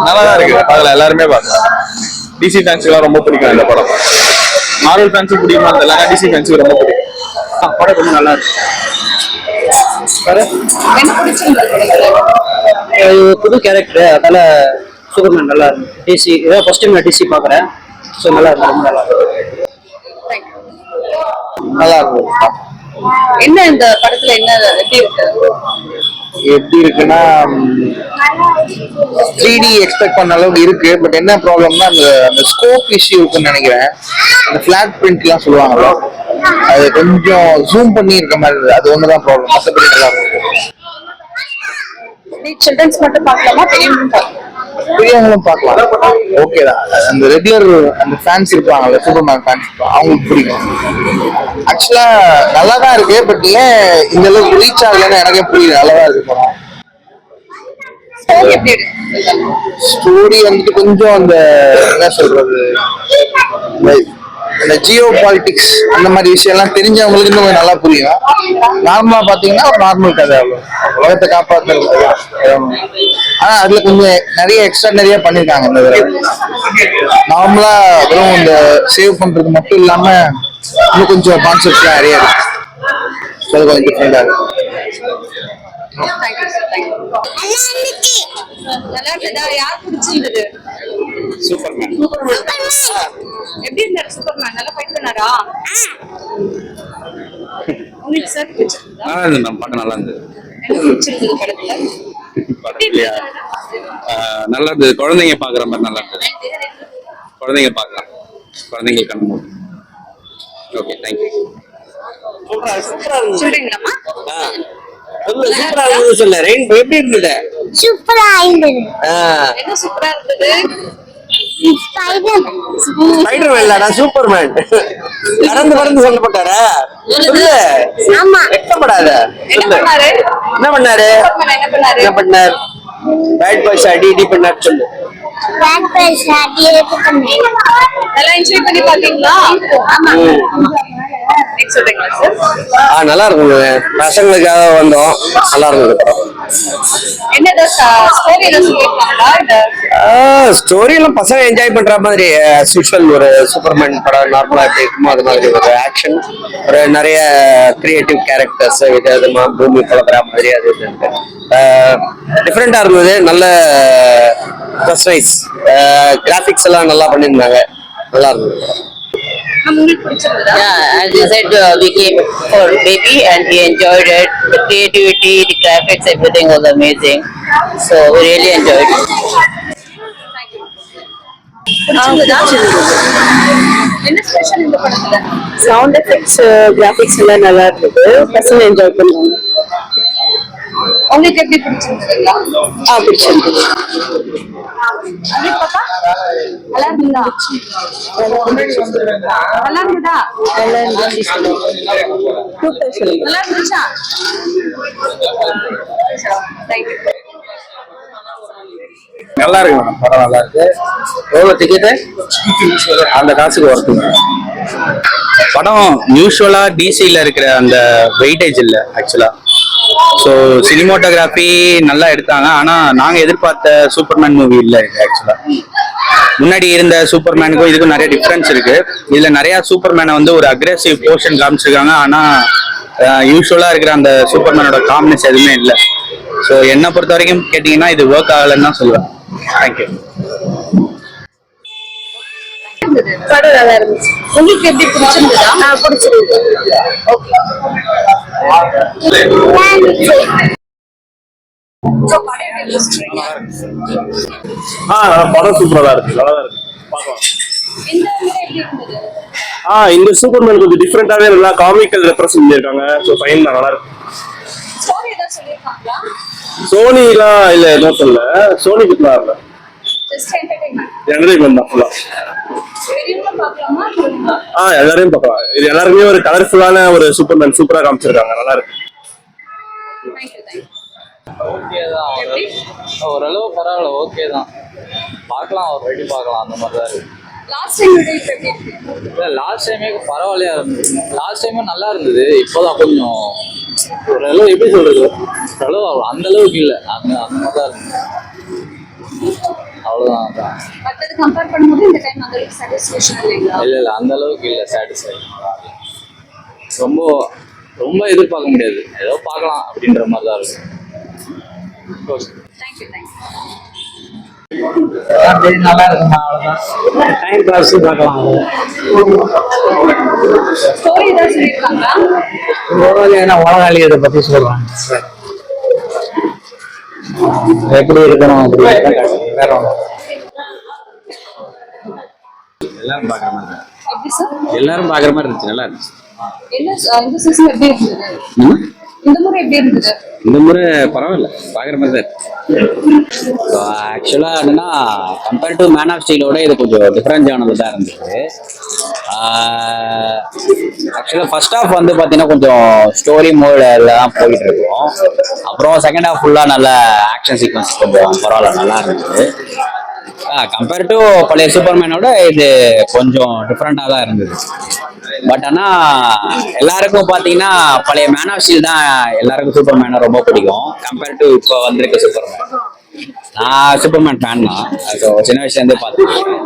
நல்லா தான் இருக்கு. அதுல எல்லாருமே பார்க்கலாம். டிசி ஃபேன்ஸுக்குலாம் ரொம்ப பிடிக்கும் இந்த படம். மார்வல் ஃபேன்ஸுக்கு பிடிக்குமா தெரியல, டிசி ஃபேன்ஸுக்கு ரொம்ப பிடிக்கும். படம் கொஞ்சம் நல்லா இருக்கு. புது கேரக்டர், அதனால சூப்பர்மேன் நல்லா இருக்கு. டிசி இதான் ஃபர்ஸ்ட் டைம் நான் டிசி பார்க்குறேன். ஸோ நல்லா இருக்கு, ரொம்ப நல்லா இருக்கு. நல்லா இருக்கும். என்ன இந்த படத்துல என்ன எப்படி இருக்குன்னா 3D எக்ஸ்பெக்ட் பண்ண அளவுக்கு இருக்கு. பட் என்ன ப்ராப்ளம்னா அந்த ஸ்கோப் இஷ்யூ இருக்குன்னு நினைக்கிறேன். அந்த ஃபிளாட் பிரிண்ட்லாம் சொல்லுவாங்கல்ல, அது கொஞ்சம் ஜூம் பண்ணி இருக்க மாதிரி இருக்கு. அது ஒண்ணுதான் ப்ராப்ளம். மற்றபடி நல்லா இருக்கும். சில்ட்ரன்ஸ் மட்டும் பார்க்கலாமா, பெரியவங்களும் பார்க்கலாம், ஓகே தான். அந்த ரெகுலர் அந்த ஃபேன்ஸ் இருப்பாங்கல்ல, சூப்பர்மேன் ஃபேன்ஸ், அவங்களுக்கு பிடிக்கும். ஆக்சுவலா நல்லா தான் இருக்கு. பட் ஏன் இந்த அளவுக்கு ரீச் ஆகலன்னு எனக்கே புரியல. நல்லா தான் இருக்கு படம். ஸ்டோரி வந்துட்டு கொஞ்சம் அந்த என்ன சொல்றது, இந்த ஜியோ பாலிட்டிக்ஸ் அந்த மாதிரி விஷயம் எல்லாம் தெரிஞ்சவங்களுக்கு இன்னும் நல்லா புரியும். நார்மலா பாத்தீங்கன்னா ஒரு நார்மல் கதை, அவ்வளவு உலகத்தை காப்பாற்றுறது. ஆனா அதுல கொஞ்சம் நிறைய எக்ஸ்ட்ரா நிறைய பண்ணிருக்காங்க. இந்த நார்மலா வெறும் இந்த சேவ் பண்றது மட்டும் இல்லாம இன்னும் கொஞ்சம் கான்செப்ட் நிறைய இருக்கு. அது கொஞ்சம் டிஃபரெண்டா இருக்கு. சூப்பர்மேன் எப்படி இருந்தாரு? சூப்பர்மேன் நல்லா ஃபைட் பண்ணாரா? உங்களுக்கு சார் நல்லா இருந்தது. படம் நல்லா இருந்தது. படத்துலயா நல்லா இருந்தது. குழந்தைங்க பாக்குற மாதிரி நல்லா இருந்தது. குழந்தைங்க பார்க்கலாம், குழந்தைங்களுக்கு கண்ணு. Okay, thank you. சொல்றீங்களாமா? சூப்பரா இருந்தது. சொல்ல ரெயின் எப்படி இருந்தது? சூப்பரா இருந்தது. என்ன சூப்பரா இருந்தது? ஸ்பைடர்மேன் இல்லடா, சூப்பர்மேன். கடந்து கடந்து சொல்லப்பட்டாரா? சொல்லு. ஆமா. வெட்கப்படாத. என்ன பண்ணாரு? என்ன பண்ணாரு? என்ன பண்ணாரு? பேட் பாய்ஸ் அடி பண்ணாரு சொல்லு. நல்லா என்ஜாய் பண்ணி பாத்தீங்களா? ஆமா. நல்லா இருக்குங்க. பசங்களுக்காக வந்தோம், நல்லா இருந்தது. ஸ்டோரி எல்லாம் பசங்க என்ஜாய் பண்ற மாதிரி ஒரு சூப்பர்மேன் படம் நார்மலா எப்படி இருக்குமோ அது மாதிரி ஒரு ஆக்ஷன், ஒரு நிறைய கிரியேட்டிவ் கேரக்டர்ஸ் விதவிதமா பூமி பழக்கிற மாதிரி அது டிஃப்ரெண்டா இருந்தது. நல்ல கிராபிக்ஸ் எல்லாம் நல்லா பண்ணியிருந்தாங்க, நல்லா இருந்தது. Yeah, as you said, we came for baby and we enjoyed it. The creativity, the graphics, everything was amazing. So we really enjoyed it. Sound effects, graphics எல்லாம் நல்லா இருந்தது. பசங்க என்ஜாய் பண்ணுவாங்க. உங்களுக்கு எப்படி பிடிச்சிருந்ததுங்களா? பிடிச்சிருந்தது. நல்லா இருந்ததா? நல்லா இருந்ததா? நல்லா இருந்துச்சா? நல்லா இருக்கு மேடம், படம் நல்லா இருக்கு. எவ்வளவு டிக்கெட்டு? அந்த காசுக்கு ஒர்த்துங்க. படம் யூஸ்வலா டிசில இருக்கிற அந்த வெயிட்டேஜ் இல்லை ஆக்சுவலா. ஸோ சினிமோட்டோகிராஃபி நல்லா எடுத்தாங்க. ஆனா நாங்க எதிர்பார்த்த சூப்பர்மேன் மூவி இல்லை ஆக்சுவலா. முன்னாடி இருந்த சூப்பர்மேனுக்கும் இதுக்கும் நிறைய டிஃபரன்ஸ் இருக்கு. இதுல நிறைய சூப்பர்மேனை வந்து ஒரு அக்ரெசிவ் போர்ஷன் காமிச்சிருக்காங்க. ஆனா யூஸ்வலா இருக்கிற அந்த சூப்பர்மேனோட காம்னஸ் எதுவுமே இல்லை. ஸோ என்னை பொறுத்த வரைக்கும் கேட்டீங்கன்னா இது ஒர்க் ஆகலைன்னு தான் சொல்லுவேன். தேங்க்யூ. படம் நல்லா இருந்துச்சு. உங்களுக்கு எப்படி பிடிச்சிருந்ததா? பிடிச்சிருந்தது. ஓகே. படம் சூப்பரா இருக்கு, நல்லா இருக்கு, பார்க்கலாம். இந்த சூப்பர்மேன் கொஞ்சம் டிஃபரெண்டாவே நல்லா காமிக்கல் ரெப்ரசன்ட் பண்ணிருக்காங்க. ஸோ ஃபைன் தான், நல்லா இருக்கு. சோனிலாம் இல்ல, எதுவும் சொல்ல. சோனி கிட்டலாம் இல்ல, என்டர்டைன்மெண்ட் தான் ஃபுல்லா. எல்லாரையும் பார்க்கலாம். இது எல்லாருமே ஒரு கலர்ஃபுல்லான ஒரு சூப்பர்மேன் சூப்பரா காமிச்சிருக்காங்க, நல்லா இருக்கு. ஓகே தான், ஓரளவு பரவாயில்ல, ஓகே தான், பார்க்கலாம், ஒரு வாட்டி பார்க்கலாம், அந்த மாதிரி தான் இருக்கு. லாஸ்ட் டைமே பரவாயில்லையா இருந்தது. லாஸ்ட் டைமும் நல்லா இருந்தது. இப்போதான் கொஞ்சம் ஓரளவு எப்படி சொல்றது, ஓரளவு அந்த அளவுக்கு இல்லை, அந்த மாதிரி தான் இருந்தது. அவ்வளோதான் அதான். மற்றது கம்பேர் பண்ணும்போது இந்த டைம் அந்த அளவுக்கு சாட்டிஸ்ஃபேக்ஷன் இல்லைங்களா? இல்லை அந்த அளவுக்கு இல்லை சாட்டிஸ்ஃபை. ரொம்ப ரொம்ப எதிர்பார்க்க முடியாது, ஏதோ பார்க்கலாம் அப்படின்ற மாதிரி தான் இருக்கும். தேங்க்யூ நல்லா இருக்குமா, அவ்வளவுதான். டைம் பாஸ் பார்க்கலாம். ஸ்டோரி ஏதாவது சொல்லியிருக்காங்களா? உலகாளி இதை பத்தி சொல்றாங்க, எப்படி இருக்கணும் அப்படி வேற ஒன்றும். எல்லாரும் பாக்குற மாதிரி தான். எப்படி சார்? எல்லாரும் பாக்குற மாதிரி இருந்துச்சு, நல்லா இருந்துச்சு. என்ன இந்த சீசன் எப்படி இருந்தது? இந்த முறை எப்படி இருந்தது? இந்த முறை பரவாயில்ல, பாக்குற மாதிரி தான் இருக்கு. ஆக்சுவலா என்னன்னா கம்பேர் டு மேன் ஆஃப் ஸ்டீலோட இது கொஞ்சம் டிஃபரன்ஸ் ஆனது தான் இருந்தது. ஆக்சுவலா ஃபர்ஸ்ட் ஹாஃப் வந்து பாத்தீங்கன்னா கொஞ்சம் ஸ்டோரி மோட்ல தான் போயிட்டு இருக்கோம். அப்புறம் செகண்ட் ஹாஃப் ஃபுல்லா நல்ல ஆக்ஷன் சீக்வன்ஸ் கொஞ்சம் பரவாயில்ல, நல்லா இருந்தது. கம்பேர் டு பழைய சூப்பர்மேனோட இது கொஞ்சம் டிஃப்ரெண்டாக தான் இருந்தது. பட் ஆனால் எல்லாருக்கும் பார்த்தீங்கன்னா பழைய மேன் ஆஃப் ஸ்டீல் தான் எல்லாருக்கும் சூப்பர்மேனை ரொம்ப பிடிக்கும் கம்பேர் டு இப்போ வந்திருக்க சூப்பர்மேன். நான் சூப்பர்மேன் ஃபேன் தான், ஸோ சின்ன வயசுலேருந்தே பார்த்துருக்கேன்.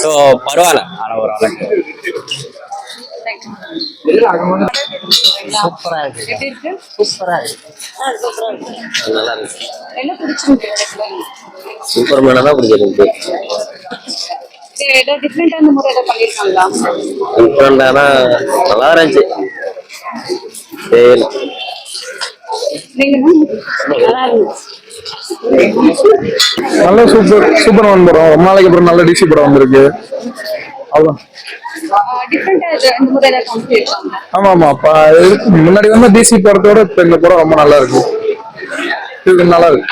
ஸோ பரவாயில்ல, ஆனால் ஒரு அளவுக்கு சூப்பரா இருக்கு. எப்படி இருக்கு? சூப்பரா இருக்கு. நல்லா இருக்கு. என்ன பிடிச்சிருக்கு? சூப்பர்மேனை தான் பிடிச்சிருக்கு. ஏதாவது டிஃப்ரெண்டா இந்த முறை ஏதாவது பண்ணியிருக்காங்களா? டிஃப்ரெண்டானா நல்லா இருந்துச்சு. நீங்க நல்லா இருந்துச்சு. நல்ல சூப்பர்மேன் படம், ரொம்ப நாளைக்கு அப்புறம் நல்ல டிசி படம் வந்திருக்கு. அவ்வளோதான். டிஃப்ரெண்டா இந்த முறை ஏதாவது பண்ணியிருக்காங்க? ஆமா ஆமா, முன்னாடி வந்து டிசி படத்தோட இப்ப இந்த படம் ரொம்ப நல்லா இருக்கு. இது நல்லா இருக்கு.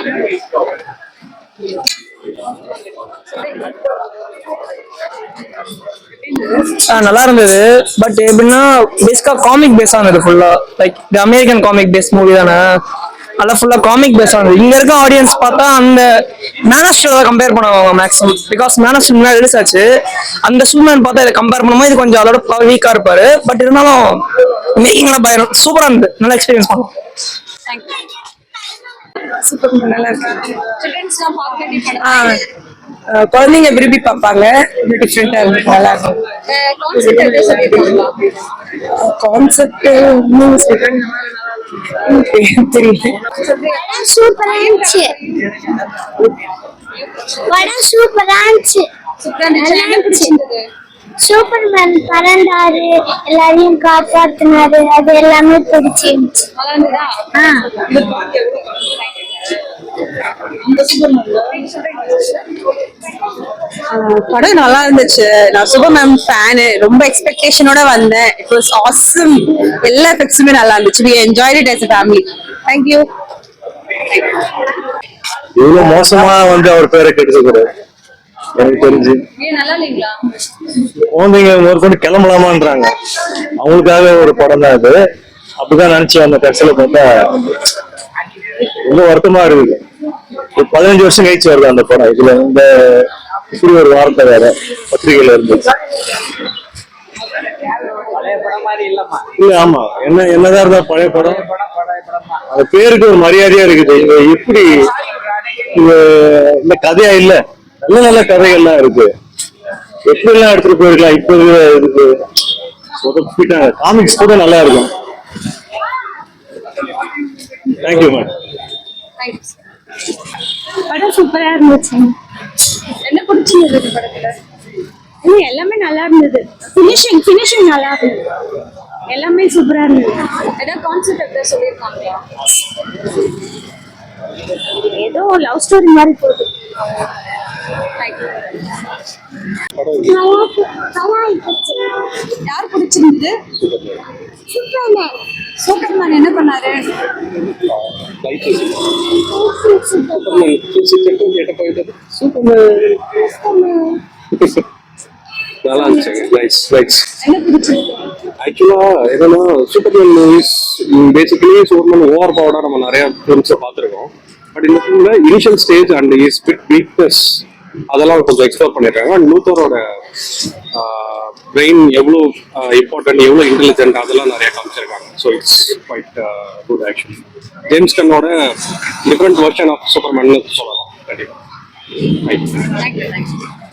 நல்லா இருந்தது. பட் எப்படின்னா பேசிக்கா காமிக் பேஸ் ஆனது ஃபுல்லா, like the American comic base movie தானே, அதெல்லாம் ஃபுல்லா காமிக் பேஸ் ஆனது. இங்க இருக்க ஆடியன்ஸ் பார்த்தா அந்த மேன் ஆஃப் ஸ்டீல் கம்பேர் பண்ணுவாங்க maximum, because man of steel முன்னாடி ரிலீஸ் ஆச்சு. அந்த சூப்பர்மேன் பார்த்தா இதை கம்பேர் பண்ணும்போது இது கொஞ்சம் அதோட வீக்கா இருப்பாரு. பட் இருந்தாலும் மேக்கிங்லாம் பயங்கரம் சூப்பரா இருந்தது, நல்லா எக்ஸ்பீரியன்ஸ் பண்ணுவோம். சூப்பர் நல்லா இருக்கு. சில்ட்ரன்ஸ்லாம் பார்க்க வேண்டிய படம். குழந்தைங்க விரும்பி பார்ப்பாங்க, டிஃப்ரெண்டா இருக்கு, நல்லா இருக்கும். கான்செப்ட் எப்படி சொல்லியிருக்காங்களா? கான்செப்ட் தெரியல. படம் சூப்பரா இருந்துச்சு. படம் சூப்பரா இருந்துச்சு. சூப்பரா இருந்துச்சு. என்ன பிடிச்சிருந்தது? சூப்பர்மேன் பறந்தாரு, எல்லாரையும் காப்பாத்தினாரு, அது எல்லாமே பிடிச்சிருந்துச்சு. நல்லா இருந்ததா? படம் நல்லா இருந்துச்சு. நான் சூப்பர்மேன் ஃபேனு, ரொம்ப எக்ஸ்பெக்டேஷனோட வந்தேன். It was awesome. எல்லா எஃபெக்ட்ஸுமே நல்லா இருந்துச்சு. we enjoyed it as a family. thank you. இவ்வளவு மோசமா வந்து அவர் பேரை கெடுத்துக்கூடாது எனக்கு தெரிஞ்சு. ஏன் நல்லா இல்லைங்களா? குழந்தைங்க முதற்கொண்டு கிளம்பலாமான்றாங்க, அவங்களுக்காக ஒரு படம் தான் இது. அப்படிதான் நினைச்சு அந்த கடைசியில பார்த்தா ரொம்ப வருத்தமா இருக்குது. ஒரு 15 வருஷம் கழிச்சு வருது அந்த படம். இதுல இந்த இப்படி ஒரு வார்த்தை வேற பத்திரிகையில இருந்துச்சு. இல்ல ஆமா, என்னதான் இருந்தா பழைய படம், அந்த பேருக்கு ஒரு மரியாதையா இருக்குது. இங்க எப்படி இந்த கதையா இல்ல, நல்ல நல்ல கதைகள்லாம் இருக்கு. எப்படி எல்லாம் எடுத்துட்டு போயிருக்கலாம். இப்போ இதுக்கு சொதப்பிட்டாங்க. காமிக்ஸ் கூட நல்லா இருக்கும். Thank you ma'am. படம் சூப்பரா இருந்துச்சு. என்ன பிடிச்சிருந்தது படத்துல? எல்லாமே நல்லா இருந்தது. ஃபினிஷிங் நல்லா இருந்தது. எல்லாமே சூப்பரா இருந்தது. ஏதாவது கான்செப்ட் எப்படி சொல்லியிருக்காங்களா? ஏதோ லவ் ஸ்டோரி மாதிரி போகுது. யார் பிடிச்சிருந்தது? சூப்பர்மேன் என்ன பண்ணாரு? நல்லா இருந்துச்சு. என்ன பிடிச்சிருக்கு? ஆக்சுவலா என்னன்னா Superman movies basically Superman over பவர்டா நம்ம நிறைய ஃபிலிம்ஸை பார்த்துருக்கோம். பட் இந்த ஃபிலிம்ல initial stage and is bit weakness அதெல்லாம் கொஞ்சம் எக்ஸ்ப்ளோர் பண்ணியிருக்காங்க. அண்ட் லூத்தரோட பிரெயின் எவ்வளோ இம்பார்ட்டன்ட், எவ்வளோ இன்டெலிஜென்ட், அதெல்லாம் நிறைய காமிச்சிருக்காங்க. So it's quite good actually. James கன்னோட டிஃப்ரெண்ட் வெர்ஷன் ஆஃப் சூப்பர்மேன் சொல்லலாம் கண்டிப்பாக. Right. தேங்க்யூ